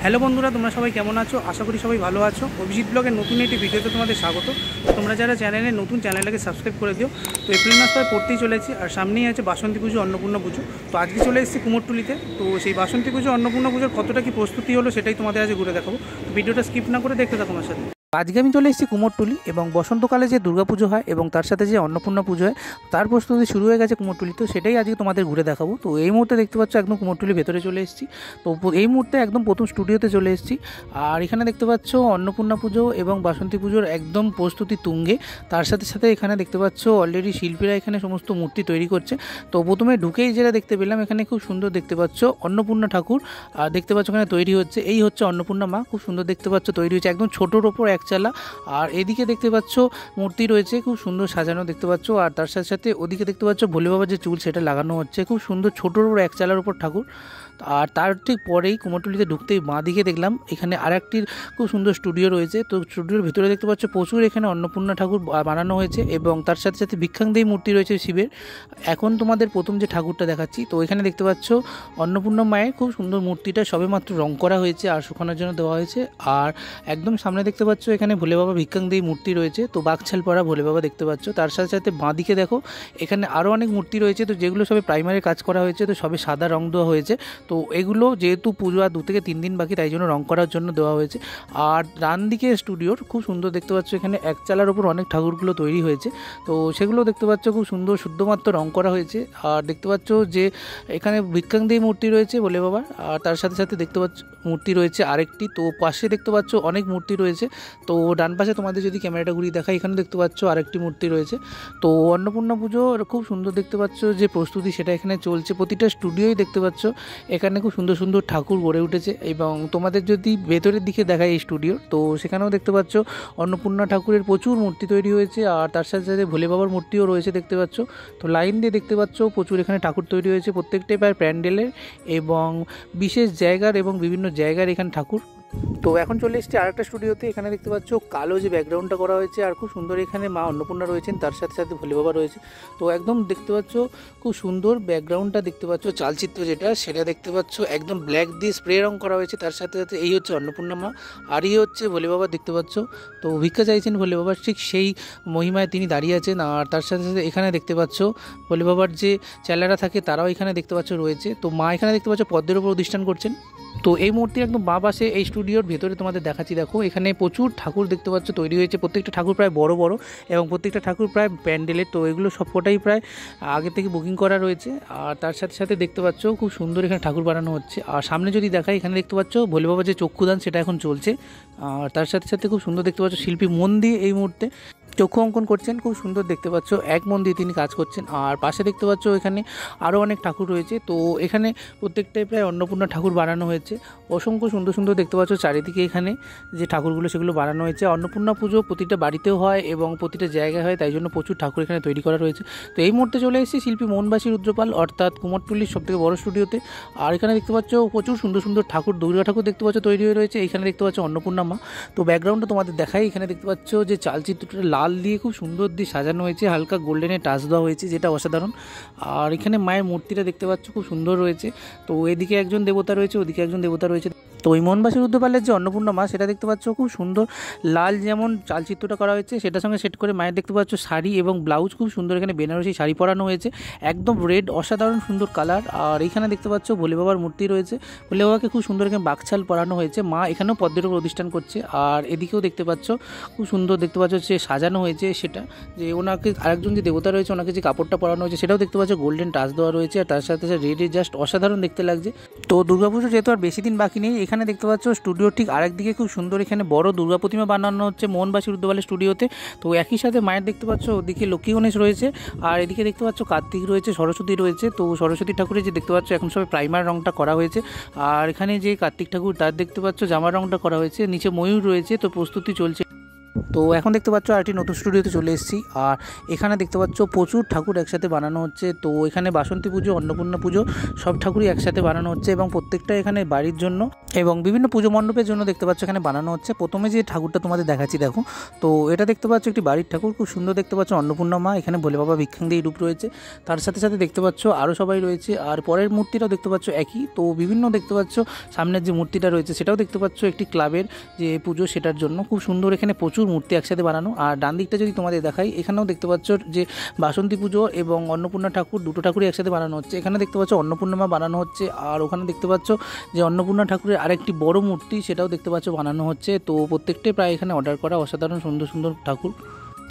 Hello বন্ধুরা, তোমরা সবাই কেমন আছো? আশা করি সবাই ভালো আছো। অভিজিৎ ব্লগের নতুন একটি ভিডিওতে তোমাদের স্বাগত। তোমরা যারা চ্যানেলে নতুন, চ্যানেলটাকে সাবস্ক্রাইব করে দিও। তো এপ্রিল মাস প্রায় পড়তেই চলেছে, আর সামনেই আছে বাসন্তী পুজো, অন্নপূর্ণা পুজো। তো আজকে চলে এসেছি কুমোরটুলিতে। তো সেই বাসন্তী পুজো, অন্নপূর্ণা পুজোর কতটা কি প্রস্তুতি হলো সেটাই তোমাদের আজ ঘুরে দেখাবো। তো ভিডিওটা স্কিপ না করে দেখতে থাকো আমার সাথে। আজকে আমি চলে এসেছি কুমোরটুলি, এবং বসন্তকালে যে দুর্গাপুজো হয় এবং তার সাথে যে অন্নপূর্ণা পুজো হয় তার প্রস্তুতি শুরু হয়ে গেছে কুমোরটুলি। তো সেটাই আজকে তোমাদের ঘুরে দেখাবো। তো এই মুহূর্তে দেখতে পাচ্ছ একদম কুমোরটুলির ভেতরে চলে এসেছি। তো এই মুহূর্তে একদম প্রথম স্টুডিওতে চলে এসেছি। আর এখানে দেখতে পাচ্ছ অন্নপূর্ণা পুজো এবং বাসন্তী পুজোর একদম প্রস্তুতি তুঙ্গে। তার সাথে সাথে এখানে দেখতে পাচ্ছ অলরেডি শিল্পীরা এখানে সমস্ত মূর্তি তৈরি করছে। তো প্রথমে ঢুকেই যেটা দেখতে পেলাম, এখানে খুব সুন্দর দেখতে পাচ্ছ অন্নপূর্ণা ঠাকুর। আর দেখতে পাচ্ছ এখানে তৈরি হচ্ছে, এই হচ্ছে অন্নপূর্ণা মা। খুব সুন্দর দেখতে পাচ্ছ তৈরি হচ্ছে, একদম ছোটোর ওপর একচালা। আর এদিকে দেখতে পাচ্ছ মূর্তি রয়েছে, খুব সুন্দর সাজানো দেখতে পাচ্ছ। আর তার সাথে সাথে ওদিকে দেখতে পাচ্ছ ভোলে বাবার যে চুল সেটা লাগানো হচ্ছে, খুব সুন্দর ছোটোর ওপর এক চালার উপর ঠাকুর। আর তার ঠিক পরেই কুমোরটুলিতে ঢুকতেই বাঁ দিকে দেখলাম এখানে আরেকটির খুব সুন্দর স্টুডিও রয়েছে। তো স্টুডিওর ভিতরে দেখতে পাচ্ছ প্রচুর এখানে অন্নপূর্ণা ঠাকুর বানানো হয়েছে, এবং তার সাথে সাথে ভিক্ষাংদেহী মূর্তি রয়েছে শিবের। এখন তোমাদের প্রথম যে ঠাকুরটা দেখাচ্ছি, তো এখানে দেখতে পাচ্ছ অন্নপূর্ণা মায়ের খুব সুন্দর মূর্তিটা সবেমাত্র রং করা হয়েছে আর শুকানোর জন্য দেওয়া হয়েছে। আর একদম সামনে দেখতে পাচ্ছ এখানে ভোলে বাবা ভিক্ষাংদেহী মূর্তি রয়েছে, তো বাঘছাল পরা ভোলে বাবা দেখতে পাচ্ছ। তার সাথে সাথে বাঁ দিকে দেখো এখানে আরও অনেক মূর্তি রয়েছে, তো যেগুলো সবে প্রাইমারি কাজ করা হয়েছে, তো সবে সাদা রং দেওয়া হয়েছে। তো এগুলো যেহেতু পুজো আর 2 থেকে 3 দিন বাকি, তাই জন্য রং করার জন্য দেওয়া হয়েছে। আর ডান দিকে স্টুডিওর খুব সুন্দর দেখতে পাচ্ছ এখানে এক চালার উপর অনেক ঠাকুরগুলো তৈরি হয়েছে। তো সেগুলো দেখতে পাচ্ছ খুব সুন্দর শুদ্ধমাত্র রং করা হয়েছে। আর দেখতে পাচ্ছ যে এখানে ভিক্ষাংদেহী মূর্তি রয়েছে ভোলে বাবার, আর তার সাথে সাথে দেখতে পাচ্ছ মূর্তি রয়েছে আরেকটি। তো পাশে দেখতে পাচ্ছ অনেক মূর্তি রয়েছে। তো ডান পাশে তোমাদের যদি ক্যামেরাটা ঘুরিয়ে দেখাই, এখানে দেখতে পাচ্ছ আরেকটি মূর্তি রয়েছে। তো অন্নপূর্ণা পুজো খুব সুন্দর দেখতে পাচ্ছ যে প্রস্তুতি সেটা এখানে চলছে। প্রতিটা স্টুডিওই দেখতে পাচ্ছ এখানে খুব সুন্দর সুন্দর ঠাকুর গড়ে উঠেছে। এবং তোমাদের যদি ভেতরের দিকে দেখায় এই স্টুডিও, তো সেখানেও দেখতে পাচ্ছ অন্নপূর্ণা ঠাকুরের প্রচুর মূর্তি তৈরি হয়েছে। আর তার সাথে সাথে ভোলে বাবার মূর্তিও রয়েছে দেখতে পাচ্ছ। তো লাইন দিয়ে দেখতে পাচ্ছ প্রচুর এখানে ঠাকুর তৈরি হয়েছে, প্রত্যেকটাই প্রায় প্যান্ডেলের এবং বিশেষ জায়গার এবং বিভিন্ন জায়গার এখানে ঠাকুর। তো এখন চলে এসেছি আরেকটা স্টুডিওতে। এখানে দেখতে পাচ্ছ কালো যে ব্যাকগ্রাউন্ডটা করা হয়েছে, আর খুব সুন্দর এখানে মা অন্নপূর্ণা রয়েছেন, তার সাথে সাথে ভোলে বাবা রয়েছে। তো একদম দেখতে পাচ্ছ খুব সুন্দর ব্যাকগ্রাউন্ডটা দেখতে পাচ্ছ, চালচিত্র যেটা সেটা দেখতে পাচ্ছ একদম ব্ল্যাক দিয়ে স্প্রে রং করা হয়েছে। তার সাথে সাথে এই হচ্ছে অন্নপূর্ণা মা, আর এই হচ্ছে ভোলে বাবা দেখতে পাচ্ছ। তো ভিক্ষা চাইছেন ভোলে বাবার, ঠিক সেই মহিমায় তিনি দাঁড়িয়ে আছেন। আর তার সাথে সাথে এখানে দেখতে পাচ্ছ ভোলে বাবার যে চেলারা থাকে তারাও এখানে দেখতে পাচ্ছ রয়েছে। তো মা এখানে দেখতে পাচ্ছ পদ্মের উপর অধিষ্ঠান করছেন। তো এই মূর্তি একদম বাঁ পাশে এই স্টুডিওর ভেতরে তোমাদের দেখাচ্ছি। দেখো এখানে প্রচুর ঠাকুর দেখতে পাচ্ছ তৈরি হয়েছে, প্রত্যেকটা ঠাকুর প্রায় বড় বড়, এবং প্রত্যেকটা ঠাকুর প্রায় প্যান্ডেলের। তো এগুলো সবকটাই প্রায় আগে থেকে বুকিং করা রয়েছে। আর তার সাথে সাথে দেখতে পাচ্ছ খুব সুন্দর এখানে ঠাকুর বানানো হচ্ছে। আর সামনে যদি দেখাই, এখানে দেখতে পাচ্ছ ভোলে বাবার যে চক্ষুদান সেটা এখন চলছে। আর তার সাথে সাথে খুব সুন্দর দেখতে পাচ্ছ শিল্পী মন দিয়ে এই মুহূর্তে চক্ষু অঙ্কন করছেন, খুব সুন্দর দেখতে পাচ্ছ এক মন দিয়ে তিনি কাজ করছেন। আর পাশে দেখতে পাচ্ছ এখানে আরও অনেক ঠাকুর রয়েছে। তো এখানে প্রত্যেকটাই প্রায় অন্নপূর্ণা ঠাকুর বানানো হয়েছে। অসংখ্য সুন্দর সুন্দর দেখতে পাচ্ছ চারিদিকে এখানে যে ঠাকুরগুলো সেগুলো বানানো হয়েছে। অন্নপূর্ণা পুজো প্রতিটা বাড়িতেও হয় এবং প্রতিটা জায়গায় হয়, তাই জন্য প্রচুর ঠাকুর এখানে তৈরি করা রয়েছে। তো এই মুহূর্তে চলে এসেছি শিল্পী মোহনবাসী রুদ্রপাল, অর্থাৎ কুমোরটুলির সবথেকে বড় স্টুডিওতে। আর এখানে দেখতে পাচ্ছ প্রচুর সুন্দর সুন্দর ঠাকুর, দুর্গা ঠাকুর দেখতে পাচ্ছ তৈরি হয়ে রয়েছে। এখানে দেখতে পাচ্ছ অন্নপূর্ণা মা। তো ব্যাকগ্রাউন্ডটা তোমাদের দেখাই, এখানে দেখতে পাচ্ছ যে চালচিত্রটা লাল দিয়ে খুব সুন্দর দিয়ে সাজানো হয়েছে, হালকা গোল্ডেনের টাচ দেওয়া হয়েছে, যেটা অসাধারণ। আর এখানে মায়ের মূর্তিটা দেখতে পাচ্ছ খুব সুন্দর রয়েছে। তো এদিকে একজন দেবতা রয়েছে, ওদিকে একজন দেবতা রয়েছে। তো ওই মোহনবাসী রুদ্রপালের যে অন্নপূর্ণা মা সেটা দেখতে পাচ্ছ খুব সুন্দর লাল যেমন চালচিত্রটা করা হয়েছে সেটার সঙ্গে সেট করে মায়ের দেখতে পাচ্ছ শাড়ি এবং ব্লাউজ, খুব সুন্দর এখানে বেনারসি শাড়ি পরানো হয়েছে, একদম রেড, অসাধারণ সুন্দর কালার। আর এখানে দেখতে পাচ্ছ ভোলে বাবার মূর্তি রয়েছে, ভোলে বাবাকে খুব সুন্দর এখানে বাঘছাল পরানো হয়েছে। মা এখানেও পদ্মের উপর অধিষ্ঠান করছে। আর এদিকেও দেখতে পাচ্ছ খুব সুন্দর দেখতে পাচ্ছ সে সাজানো হয়েছে, সেটা যে ওনাকে আরেকজন যে দেবতা রয়েছে ওনাকে যে কাপড়টা পরানো হয়েছে সেটাও দেখতে পাচ্ছ গোল্ডেন টাচ দেওয়া রয়েছে। আর তার সাথে সাথে রেডে জাস্ট অসাধারণ দেখতে লাগছে। তো দুর্গাপুজো যেহেতু আর বেশি দিন বাকি নেই, এখানে দেখতে পাচ্ছ স্টুডিও ঠিক আরেকদিকে খুব সুন্দর এখানে বড় দুর্গা প্রতিমা বানানো হচ্ছে মোহনবাসী রুদ্রপালের স্টুডিওতে। তো একই সাথে মায়ের দেখতে পাচ্ছ ওদিকে লক্ষ্মী গণেশ রয়েছে, আর এদিকে দেখতে পাচ্ছ কার্তিক রয়েছে, সরস্বতী রয়েছে। তো সরস্বতী ঠাকুরের যে দেখতে পাচ্ছ এখন সবাই প্রাইমার রংটা করা হয়েছে। আর এখানে যে কার্তিক ঠাকুর তার দেখতে পাচ্ছ জামার রংটা করা হয়েছে, নিচে ময়ূর রয়েছে। তো প্রস্তুতি চলছে। তো এখন দেখতে পাচ্ছ আরেকটি নতুন স্টুডিওতে চলে এসেছি। আর এখানে দেখতে পাচ্ছ প্রচুর ঠাকুর একসাথে বানানো হচ্ছে। তো এখানে বাসন্তী পুজো, অন্নপূর্ণা পুজো সব ঠাকুরই একসাথে বানানো হচ্ছে এবং প্রত্যেকটা এখানে বাড়ির জন্য এবং বিভিন্ন পুজো মণ্ডপের জন্য দেখতে পাচ্ছ এখানে বানানো হচ্ছে। প্রথমে যে ঠাকুরটা তোমাদের দেখাচ্ছি দেখো, তো এটা দেখতে পাচ্ছ একটি বাড়ির ঠাকুর, খুব সুন্দর দেখতে পাচ্ছ অন্নপূর্ণা মা, এখানে ভোলে বাবা ভিক্ষাঙ্গী রূপ রয়েছে, তার সাথে সাথে দেখতে পাচ্ছ আরও সবাই রয়েছে। আর পরের মূর্তিটাও দেখতে পাচ্ছ একই। তো বিভিন্ন দেখতে পাচ্ছ সামনের যে মূর্তিটা রয়েছে সেটাও দেখতে পাচ্ছ একটি ক্লাবের যে পুজো সেটার জন্য খুব সুন্দর এখানে প্রচুর মূর্তি একসাথে বানানো। আর ডান দিকটা যদি তোমাদের দেখাই, এখানেও দেখতে পাচ্ছ যে বাসন্তী পুজো এবং অন্নপূর্ণা ঠাকুর দুটো ঠাকুরই একসাথে বানানো হচ্ছে। এখানে দেখতে পাচ্ছ অন্নপূর্ণা মা বানানো হচ্ছে, আর ওখানে দেখতে পাচ্ছ যে অন্নপূর্ণা ঠাকুরের আরেকটি বড় মূর্তি সেটাও দেখতে পাচ্ছ বানানো হচ্ছে। তো প্রত্যেকটাই প্রায় এখানে অর্ডার করা অসাধারণ সুন্দর সুন্দর ঠাকুর।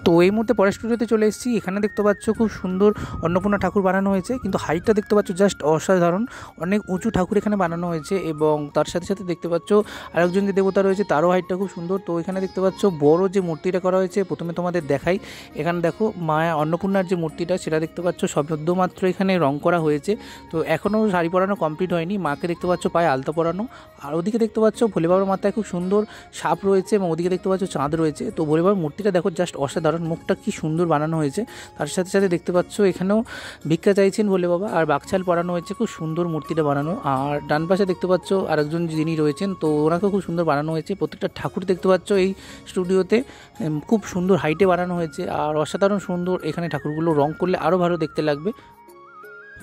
তো এই মুহূর্তে পরের স্টুডিওতে চলে এসেছি। এখানে দেখতে পাচ্ছ খুব সুন্দর অন্নপূর্ণা ঠাকুর বানানো হয়েছে, কিন্তু হাইটটা দেখতে পাচ্ছ জাস্ট অসাধারণ, অনেক উঁচু ঠাকুর এখানে বানানো হয়েছে এবং তার সাথে সাথে দেখতে পাচ্ছ আরেকজন যে দেবতা রয়েছে তারও হাইটটা খুব সুন্দর। তো এখানে দেখতে পাচ্ছ বড় যে মূর্তিটা করা হয়েছে, প্রথমে তোমাদের দেখাই, এখানে দেখো মায়া অন্নপূর্ণার যে মূর্তিটা সেটা দেখতে পাচ্ছ সদ্যমাত্র এখানে রং করা হয়েছে। তো এখনও শাড়ি পরানো কমপ্লিট হয়নি, মাকে দেখতে পাচ্ছ পায়ে আলতা পরানো। আর ওদিকে দেখতে পাচ্ছ ভোলে বাবার মাথায় খুব সুন্দর সাপ রয়েছে এবং ওদিকে দেখতে পাচ্ছ চাঁদ রয়েছে। তো ভোলে বাবার মূর্তিটা দেখো জাস্ট অসাধারণ, মুখটা কি সুন্দর বানানো হয়েছে। তার সাথে সাথে দেখতে পাচ্ছ এখানেও ভিক্ষা চাইছেন ভোলে বাবা, আর বাকছাল পরানো হয়েছে, খুব সুন্দর মূর্তিটা বানানো। আর ডান পাশে দেখতে পাচ্ছ আরেকজন যিনি রয়েছেন, তো ওনাকেও খুব সুন্দর বানানো হয়েছে। প্রত্যেকটা ঠাকুর দেখতে পাচ্ছ এই স্টুডিওতে খুব সুন্দর হাইটে বানানো হয়েছে আর অসাধারণ সুন্দর। এখানে ঠাকুরগুলো রং করলে আরও ভালো দেখতে লাগবে।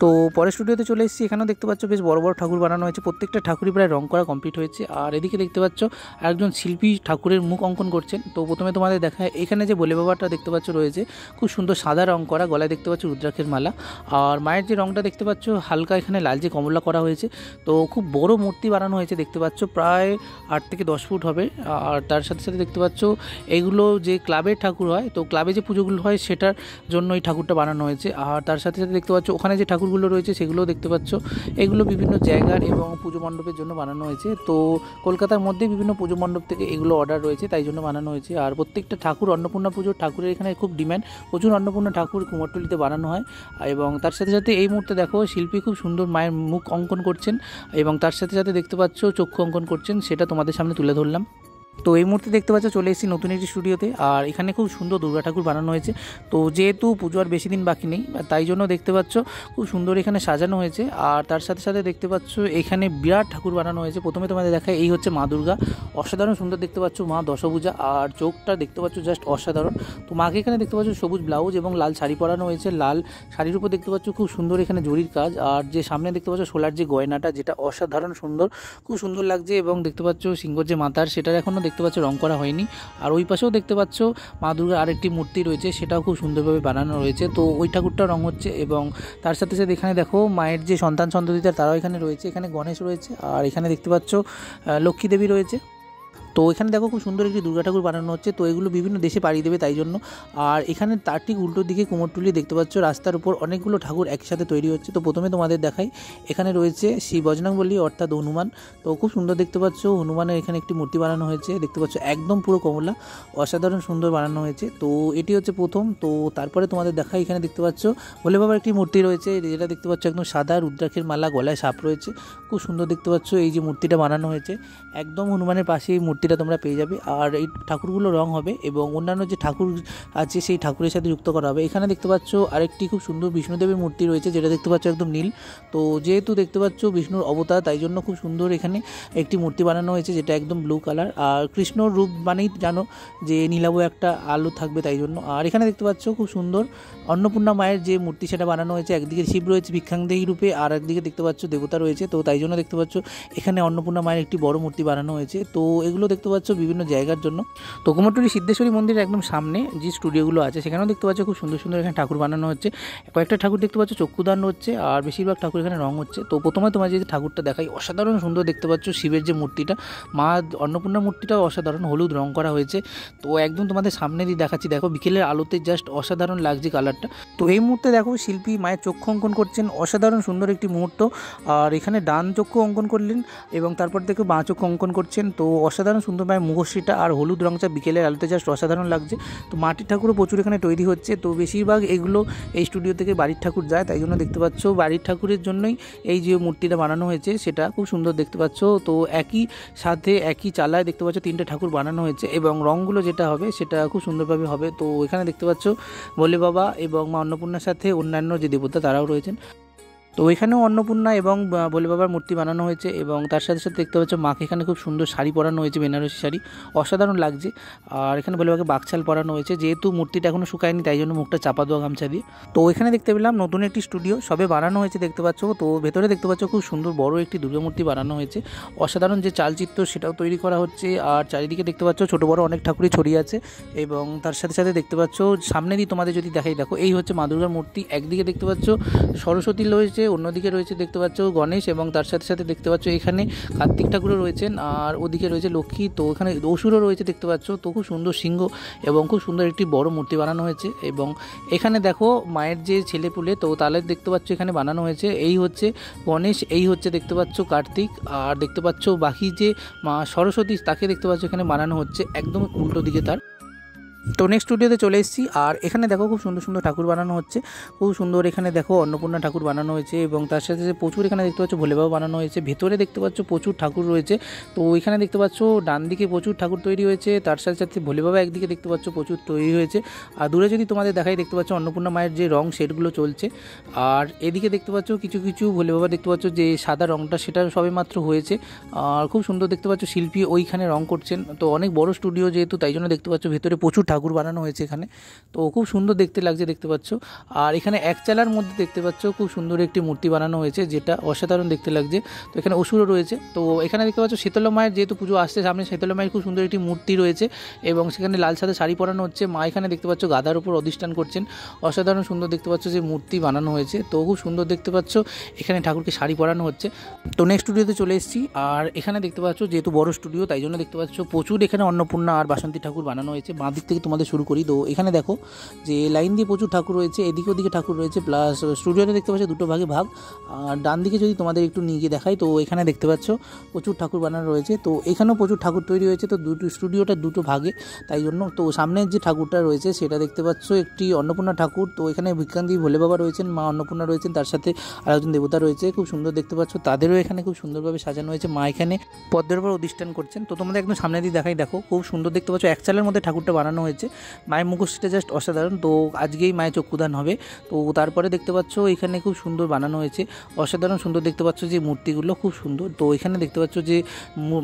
তো পরের স্টুডিওতে চলে এসেছি। এখানেও দেখতে পাচ্ছ বেশ বড় বড় ঠাকুর বানানো হয়েছে, প্রত্যেকটা ঠাকুরই প্রায় রং করা কমপ্লিট হয়েছে। আর এদিকে দেখতে পাচ্ছ একজন শিল্পী ঠাকুরের মুখ অঙ্কন করছেন। তো প্রথমে তোমাদের দেখায় এখানে যে ভোলে বাবাটা দেখতে পাচ্ছ রয়েছে খুব সুন্দর সাদা রং করা, গলায় দেখতে পাচ্ছ রুদ্রাক্ষের মালা। আর মায়ের যে রংটা দেখতে পাচ্ছ হালকা এখানে লালচে কমলা করা হয়েছে। তো খুব বড় মূর্তি বানানো হয়েছে, দেখতে পাচ্ছ প্রায় 8 থেকে 10 ফুট হবে। আর তার সাথে সাথে দেখতে পাচ্ছ এইগুলো যে ক্লাবের ঠাকুর হয়, তো ক্লাবে যে পুজোগুলো হয় সেটার জন্য এই ঠাকুরটা বানানো হয়েছে। আর তার সাথে সাথে দেখতে পাচ্ছ ওখানে যে ঠাকুরগুলো রয়েছে সেগুলোও দেখতে পাচ্ছ, এগুলো বিভিন্ন জায়গার এবং পুজো মণ্ডপের জন্য বানানো হয়েছে। তো কলকাতার মধ্যে বিভিন্ন পুজো মণ্ডপ থেকে এগুলো অর্ডার রয়েছে, তাই জন্য বানানো হয়েছে। আর প্রত্যেকটা ঠাকুর অন্নপূর্ণা পুজোর ঠাকুরের এখানে খুব ডিম্যান্ড, প্রচুর অন্নপূর্ণা ঠাকুর কুমোরটুলিতে বানানো হয়। এবং তার সাথে সাথে এই মুহূর্তে দেখো শিল্পী খুব সুন্দর মায়ের মুখ অঙ্কন করছেন এবং তার সাথে সাথে দেখতে পাচ্ছ চক্ষু অঙ্কন করছেন, সেটা তোমাদের সামনে তুলে ধরলাম। তো এই মুহূর্তে দেখতে পাচ্ছ চলে এসেছি নতুন একটি স্টুডিওতে। আর এখানে খুব সুন্দর দুর্গা ঠাকুর বানানো হয়েছে। তো যেহেতু পুজো আর বেশি দিন বাকি নেই, তাই জন্য দেখতে পাচ্ছ খুব সুন্দর এখানে সাজানো হয়েছে। আর তার সাথে সাথে দেখতে পাচ্ছ এখানে বিরাট ঠাকুর বানানো হয়েছে। প্রথমে তোমাদের দেখায় এই হচ্ছে মা দুর্গা, অসাধারণ সুন্দর দেখতে পাচ্ছ, মা দশভুজা, আর চোখটা দেখতে পাচ্ছ জাস্ট অসাধারণ। তো মাকে এখানে দেখতে পাচ্ছ সবুজ ব্লাউজ এবং লাল শাড়ি পরানো হয়েছে, লাল শাড়ির উপর দেখতে পাচ্ছ খুব সুন্দর এখানে জরির কাজ। আর যে সামনে দেখতে পাচ্ছ সোলার যে গয়নাটা, যেটা অসাধারণ সুন্দর, খুব সুন্দর লাগছে। এবং দেখতে পাচ্ছ সিংহর যে মাথার, সেটার এখনও দেখতে পাচ্ছ রং করা হয়নি। আর ওই পাশেও দেখতে পাচ্ছ মা দুর্গার আরেকটি মূর্তি রয়েছে, সেটাও খুব সুন্দরভাবে বানানো রয়েছে। তো ওই ঠাকুরটা রং হচ্ছে এবং তার সাথে সাথে এখানে দেখো মায়ের যে সন্তান সন্ততিরা তারাও এখানে রয়েছে, এখানে গণেশ রয়েছে আর এখানে দেখতে পাচ্ছ লক্ষ্মী দেবী রয়েছে। তো এখানে দেখো খুব সুন্দর একটি দুর্গা ঠাকুর বানানো হচ্ছে। তো এগুলো বিভিন্ন দেশে পাড়ি দেবে তাই জন্য। আর এখানে তার ঠিক উল্টো দিকে কুমোরটুলি দেখতে পাচ্ছ, রাস্তার উপর অনেকগুলো ঠাকুর একসাথে তৈরি হচ্ছে। তো প্রথমে তোমাদের দেখাই, এখানে রয়েছে শ্রী বজরংবলী অর্থাৎ হনুমান। তো খুব সুন্দর দেখতে পাচ্ছ হনুমানের এখানে একটি মূর্তি বানানো হয়েছে, দেখতে পাচ্ছ একদম পুরো কমলা, অসাধারণ সুন্দর বানানো হয়েছে। তো এটি হচ্ছে প্রথম। তো তারপরে তোমাদের দেখাই, এখানে দেখতে পাচ্ছ ভোলে বাবার একটি মূর্তি রয়েছে, যেটা দেখতে পাচ্ছ একদম সাদা, রুদ্রাক্ষের মালা, গলায় সাপ রয়েছে, খুব সুন্দর দেখতে পাচ্ছ। এই যে মূর্তিটা বানানো হয়েছে একদম হনুমানের পাশে এই মূর্তিটা তোমরা পেয়ে যাবে। আর এই ঠাকুরগুলো রং হবে এবং অন্যান্য যে ঠাকুর আছে সেই ঠাকুরের সাথে যুক্ত করা হবে। এখানে দেখতে পাচ্ছ আরেকটি খুব সুন্দর বিষ্ণুদেবের মূর্তি রয়েছে, যেটা দেখতে পাচ্ছ একদম নীল। তো যেহেতু দেখতে পাচ্ছ বিষ্ণুর অবতার, তাই জন্য খুব সুন্দর এখানে একটি মূর্তি বানানো হয়েছে, যেটা একদম ব্লু কালার। আর কৃষ্ণর রূপ মানেই জানো যে নীলাভ একটা আলো থাকবে, তাই জন্য। আর এখানে দেখতে পাচ্ছ খুব সুন্দর অন্নপূর্ণা মায়ের যে মূর্তি সেটা বানানো হয়েছে, একদিকে শিব রয়েছে ভিক্ষাঙ্গদেহী রূপে আর একদিকে দেখতে পাচ্ছ দেবতা রয়েছে। তো তাই জন্য দেখতে পাচ্ছ এখানে অন্নপূর্ণা মায়ের একটি বড় মূর্তি বানানো হয়েছে। তো এগুলো দেখতে পাচ্ছ বিভিন্ন জায়গার জন্য। তো কুমোরটুলি সিদ্ধেশ্বরী মন্দিরের একদম সামনে যে স্টুডিওগুলো আছে সেখানেও দেখতে পাচ্ছ খুব সুন্দর সুন্দর এখানে ঠাকুর বানানো হচ্ছে। কয়েকটা ঠাকুর দেখতে পাচ্ছ চক্ষুদান হচ্ছে আর বেশিরভাগ ঠাকুর এখানে রং হচ্ছে। তো প্রথমে তোমার যে ঠাকুরটা দেখাই, অসাধারণ সুন্দর দেখতে পাচ্ছ শিবের যে মূর্তিটা, মা অন্নপূর্ণা মূর্তিটাও অসাধারণ, হলুদ রং করা হয়েছে। তো একদম তোমাদের সামনে দিয়ে দেখাচ্ছি, দেখো বিকেলের আলোতে জাস্ট অসাধারণ লাগছে কালারটা। তো এই মুহূর্তে দেখো শিল্পী মায়ের চক্ষু অঙ্কন করছেন, অসাধারণ সুন্দর একটি মুহূর্ত। আর এখানে ডান চক্ষু অঙ্কন করলেন এবং তারপর দেখো বাঁ চক্ষু অঙ্কন করছেন। তো অসাধারণ সুন্দর মায়ের মুখশ্রীটা আর হলুদ রঙটা বিকেলের আলোতে জাস্ট অসাধারণ লাগছে। তো মাটির ঠাকুরও প্রচুর এখানে তৈরি হচ্ছে। তো বেশিরভাগ এগুলো এই স্টুডিও থেকে বাড়ির ঠাকুর যায়, তাই জন্য দেখতে পাচ্ছ বাড়ির ঠাকুরের জন্যই এই যে মূর্তিটা বানানো হয়েছে সেটা খুব সুন্দর দেখতে পাচ্ছ। তো একই সাথে একই চালায় দেখতে পাচ্ছ 3টে ঠাকুর বানানো হয়েছে এবং রঙগুলো যেটা হবে সেটা খুব সুন্দরভাবে হবে। তো এখানে দেখতে পাচ্ছ ভোলে বাবা এবং মা অন্নপূর্ণার সাথে অন্যান্য যে দেবতা তারাও রয়েছেন। তো এখানেও অন্নপূর্ণা এবং ভোলে বাবার মূর্তি বানানো হয়েছে এবং তার সাথে সাথে দেখতে পাচ্ছ মাকে এখানে খুব সুন্দর শাড়ি পরানো হয়েছে, বেনারসি শাড়ি, অসাধারণ লাগছে। আর এখানে ভোলে বাবাকে বাকছাল পরানো হয়েছে, যেহেতু মূর্তিটা এখনও শুকায়নি তাই জন্য মুখটা চাপা দেওয়া গামছা দিয়ে। তো এখানে দেখতে পেলাম নতুন একটি স্টুডিও সবে বানানো হয়েছে দেখতে পাচ্ছ। তো ভেতরে দেখতে পাচ্ছ খুব সুন্দর বড় একটি দুর্গা মূর্তি বানানো হয়েছে, অসাধারণ যে চালচিত্র সেটাও তৈরি করা হচ্ছে। আর চারিদিকে দেখতে পাচ্ছ ছোটো বড় অনেক ঠাকুরই ছড়িয়ে আছে এবং তার সাথে সাথে দেখতে পাচ্ছ সামনে দিয়ে তোমাদের যদি দেখাই, দেখো এই হচ্ছে মা দুর্গার মূর্তি। একদিকে দেখতে পাচ্ছ সরস্বতী রয়েছে, অন্যদিকে রয়েছে দেখতে পাচ্ছ গণেশ এবং তার সাথে সাথে দেখতে পাচ্ছ এখানে কার্তিক ঠাকুরও রয়েছেন আর ওদিকে রয়েছে লক্ষ্মী। তো এখানে অসুরও রয়েছে দেখতে পাচ্ছ। তো খুব সুন্দর সিংহ এবং খুব সুন্দর একটি বড় মূর্তি বানানো হয়েছে এবং এখানে দেখো মায়ের যে ছেলেপুলে তো তাদের দেখতে পাচ্ছ এখানে বানানো হয়েছে। এই হচ্ছে গণেশ, এই হচ্ছে দেখতে পাচ্ছ কার্তিক, আর দেখতে পাচ্ছ বাকি যে মা সরস্বতী তাকে দেখতে পাচ্ছ এখানে বানানো হচ্ছে একদম উল্টো দিকে তার। তো নেক্সট স্টুডিওতে চলে এসেছি আর এখানে দেখো খুব সুন্দর সুন্দর ঠাকুর বানানো হচ্ছে, খুব সুন্দর। এখানে দেখো অন্নপূর্ণা ঠাকুর বানানো হয়েছে এবং তার সাথে সাথে প্রচুর এখানে দেখতে পাচ্ছ ভোলে বাবা বানানো হয়েছে। ভেতরে দেখতে পাচ্ছ প্রচুর ঠাকুর রয়েছে। তো এখানে দেখতে পাচ্ছ ডান দিকে প্রচুর ঠাকুর তৈরি হয়েছে, তার সাথে সাথে ভোলে বাবা একদিকে দেখতে পাচ্ছ প্রচুর তৈরি হয়েছে। আর দূরে যদি তোমাদের দেখাই দেখতে পাচ্ছ অন্নপূর্ণা মায়ের যে রং সেটগুলো চলছে। আর এদিকে দেখতে পাচ্ছ কিছু কিছু ভোলে বাবা দেখতে পাচ্ছ যে সাদা রংটা সেটা সবে মাত্র হয়েছে আর খুব সুন্দর দেখতে পাচ্ছ শিল্পী ওইখানে রং করছেন। তো অনেক বড় স্টুডিও যেহেতু তাই জন্য দেখতে পাচ্ছ ভেতরে প্রচুর ঠাকুর বানানো হয়েছে এখানে। তো খুব সুন্দর দেখতে লাগছে দেখতে পাচ্ছ। আর এখানে এক চালার মধ্যে দেখতে পাচ্ছ খুব সুন্দর একটি মূর্তি বানানো হয়েছে যেটা অসাধারণ দেখতে লাগছে। তো এখানে অসুরও রয়েছে। তো এখানে দেখতে পাচ্ছ শীতলা মায়ের যেহেতু পুজো আসছে সামনে, শীতলা মায়ের খুব সুন্দর একটি মূর্তি রয়েছে এবং সেখানে লাল সাদা শাড়ি পরানো হচ্ছে। মা এখানে দেখতে পাচ্ছ গাধার উপর অধিষ্ঠান করছেন, অসাধারণ সুন্দর দেখতে পাচ্ছ যে মূর্তি বানানো হয়েছে। তো খুব সুন্দর দেখতে পাচ্ছ এখানে ঠাকুরকে শাড়ি পরানো হচ্ছে। তো নেক্সট স্টুডিওতে চলে এসেছি আর এখানে দেখতে পাচ্ছ যেহেতু বড় স্টুডিও তাই জন্য দেখতে পাচ্ছ প্রচুর এখানে অন্নপূর্ণা আর বাসন্তী ঠাকুর বানানো হয়েছে। বাঁ দিক থেকে তোমাদের শুরু করি। তো এখানে দেখো যে লাইন দিয়ে প্রচুর ঠাকুর রয়েছে, এদিকে ওদিকে ঠাকুর রয়েছে, প্লাস স্টুডিওতে দেখতে পাচ্ছ দুটো ভাগে ভাগ। আর ডান দিকে যদি তোমাদের একটু নিয়ে গিয়ে দেখাই তো এখানে দেখতে পাচ্ছ প্রচুর ঠাকুর বানানো রয়েছে। তো এখানেও প্রচুর ঠাকুর তৈরি হয়েছে। তো দুটো স্টুডিওটা দুটো ভাগে তাই জন্য। তো সামনের যে ঠাকুরটা রয়েছে সেটা দেখতে পাচ্ছ একটি অন্নপূর্ণা ঠাকুর। তো এখানে ভিক্ষান্তি ভোলে বাবা রয়েছেন, মা অন্নপূর্ণা রয়েছেন, তার সাথে আরেকজন দেবতা রয়েছে খুব সুন্দর দেখতে পাচ্ছ। তাদেরও এখানে খুব সুন্দরভাবে সাজানো হয়েছে। মা এখানে পদ্মের উপর অধিষ্ঠান করছেন। তো তোমাদের একদম সামনে দিয়ে দেখাই, দেখো খুব সুন্দর দেখতে পাচ্ছ এক চালের মধ্যে ঠাকুরটা বানানো হয়েছে। মায়ের মুখশ্রীটা জাস্ট অসাধারণ। তো আজকেই মায়ের চক্ষুদান হবে। তো তারপরে দেখতে পাচ্ছ এখানে খুব সুন্দর বানানো হয়েছে, অসাধারণ সুন্দর দেখতে পাচ্ছ যে মূর্তিগুলো খুব সুন্দর। তো এখানে দেখতে পাচ্ছ যে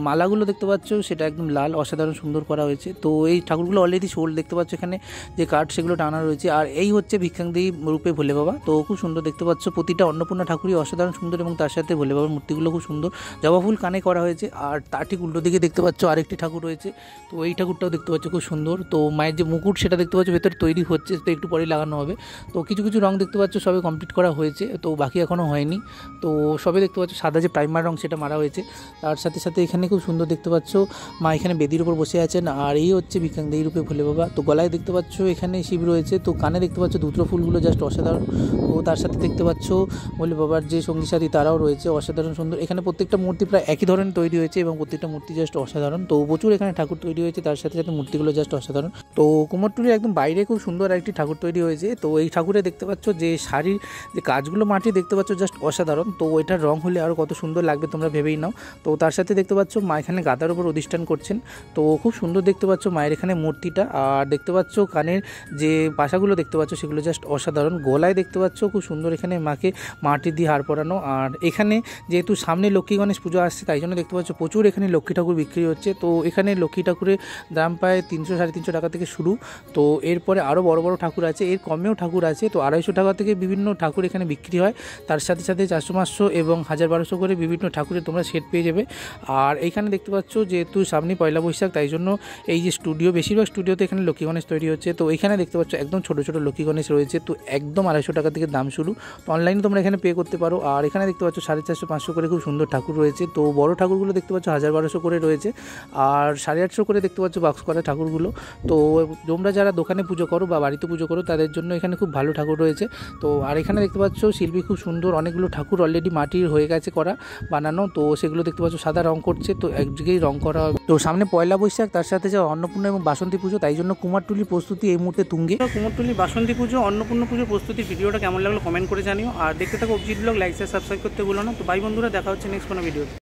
মালাগুলো দেখতে পাচ্ছ সেটা একদম লাল, অসাধারণ সুন্দর করা হয়েছে। তো এই ঠাকুরগুলো অলরেডি সোল্ড দেখতে পাচ্ছ, এখানে যে কাঠ সেগুলো টানা রয়েছে। আর এই হচ্ছে ভিক্ষান্তি রূপে ভোলে বাবা। তো খুব সুন্দর দেখতে পাচ্ছ প্রতিটা অন্নপূর্ণা ঠাকুরই অসাধারণ সুন্দর এবং তার সাথে ভোলে বাবার মূর্তিগুলো খুব সুন্দর, জবা ফুল কানে করা হয়েছে। আর তার ঠিক উল্টো দিকে দেখতে পাচ্ছ আরেকটি ঠাকুর রয়েছে। তো এই ঠাকুরটাও দেখতে পাচ্ছ খুব সুন্দর। তো মায়ের যে মুকুট সেটা দেখতে পাচ্ছ ভেতরে তৈরি হচ্ছে, তো একটু পরেই লাগানো হবে। তো কিছু কিছু রং দেখতে পাচ্ছ সবে কমপ্লিট করা হয়েছে, তো বাকি এখনও হয়নি। তো সবে দেখতে পাচ্ছ সাদা যে প্রাইমার রং সেটা মারা হয়েছে। তার সাথে সাথে এখানে খুব সুন্দর দেখতে পাচ্ছ মা এখানে বেদির উপর বসে আছেন। আর এই হচ্ছে ভিক্ষান্তি রূপে ভোলে বাবা। তো গলায় দেখতে পাচ্ছ এখানে শিব রয়েছে। তো কানে দেখতে পাচ্ছ ধুত্র ফুলগুলো জাস্ট অসাধারণ। তো তার সাথে দেখতে পাচ্ছ ভোলে বাবার যে সঙ্গী সাথী তারাও রয়েছে, অসাধারণ সুন্দর। এখানে প্রত্যেকটা মূর্তি প্রায় একই ধরনের তৈরি হয়েছে এবং প্রত্যেকটা মূর্তি জাস্ট অসাধারণ। তো প্রচুর এখানে ঠাকুর তৈরি হয়েছে, তার সাথে সাথে মূর্তিগুলো জাস্ট অসাধারণ। তো কুমোরটুলির একদম বাইরে খুব সুন্দর একটি ঠাকুর তৈরি হয়েছে। তো এই ঠাকুরে দেখতে পাচ্ছ যে শাড়ির যে কাজগুলো মাটি দেখতে পাচ্ছ জাস্ট অসাধারণ। তো এটার রং হলে আরও কত সুন্দর লাগবে তোমরা ভেবেই নাও। তো তার সাথে দেখতে পাচ্ছ মা এখানে গাদার উপর অধিষ্ঠান করছেন। তো খুব সুন্দর দেখতে পাচ্ছ মায়ের এখানে মূর্তিটা। আর দেখতে পাচ্ছ কানের যে পাশাগুলো দেখতে পাচ্ছ সেগুলো জাস্ট অসাধারণ। গলায় দেখতে পাচ্ছ খুব সুন্দর এখানে মাকে মাটি দিয়ে হার পরানো। আর এখানে যেহেতু সামনে লক্ষ্মী গণেশ পুজো আসছে তাই জন্য দেখতে পাচ্ছ প্রচুর এখানে লক্ষ্মী ঠাকুর বিক্রি হচ্ছে। তো এখানে লক্ষ্মী ঠাকুরের দাম প্রায় 300-350 টাকা থেকে শুরু। তো এরপরে আরও বড় বড় ঠাকুর আছে, এর কমেও ঠাকুর আছে। তো 250 টাকা থেকে বিভিন্ন ঠাকুর এখানে বিক্রি হয়। তার সাথে সাথে 400-500 এবং 1000-1200 করে বিভিন্ন ঠাকুরের তোমরা সেট পেয়ে যাবে। আর এইখানে দেখতে পাচ্ছ যেহেতু সামনে পয়লা বৈশাখ তাই জন্য এই যে স্টুডিও, বেশিরভাগ স্টুডিওতে এখানে লক্ষ্মী গণেশ তৈরি হচ্ছে। তো এখানে দেখতে পাচ্ছ একদম ছোটো ছোটো লক্ষ্মী গণেশ রয়েছে। তো একদম 250 টাকা থেকে দাম শুরু। তো অনলাইনে তোমরা এখানে পে করতে পারো। আর এখানে দেখতে পাচ্ছ 450-500 করে খুব সুন্দর ঠাকুর রয়েছে। তো বড় ঠাকুরগুলো দেখতে পাচ্ছ 1000-1200 করে রয়েছে। আর 850 করে দেখতে পাচ্ছ বাক্স করা ঠাকুরগুলো। তো তোমরা যারা দোকানে পুজো করো বা বাড়িতে পুজো করো তাদের জন্য এখানে খুব ভালো ঠাকুর রয়েছে। তো আর এখানে দেখতে পাচ্ছ শিল্পী খুব সুন্দর অনেকগুলো ঠাকুর অলরেডি মাটির হয়ে গেছে করা বানানো, তো সেগুলো দেখতে পাচ্ছ সাদা রং করছে, তো একদিকেই রং করা হবে। তো সামনে পয়লা বৈশাখ, তার সাথে যে অন্নপূর্ণা এবং বাসন্তী পুজো, তাই জন্য কুমারটুলির প্রস্তুতি এই মুহূর্তে তুঙ্গে। কুমারটুলি বাসন্তী পুজো, অন্নপূর্ণা পুজোর প্রস্তুতির ভিডিওটা কেমন লাগলো কমেন্ট করে জানিও, আর দেখতে থাকো Abhijit blog, like share subscribe করতে ভুলো না। তো বাই বন্ধুরা, দেখা হচ্ছে নেক্সট কোনো ভিডিওতে।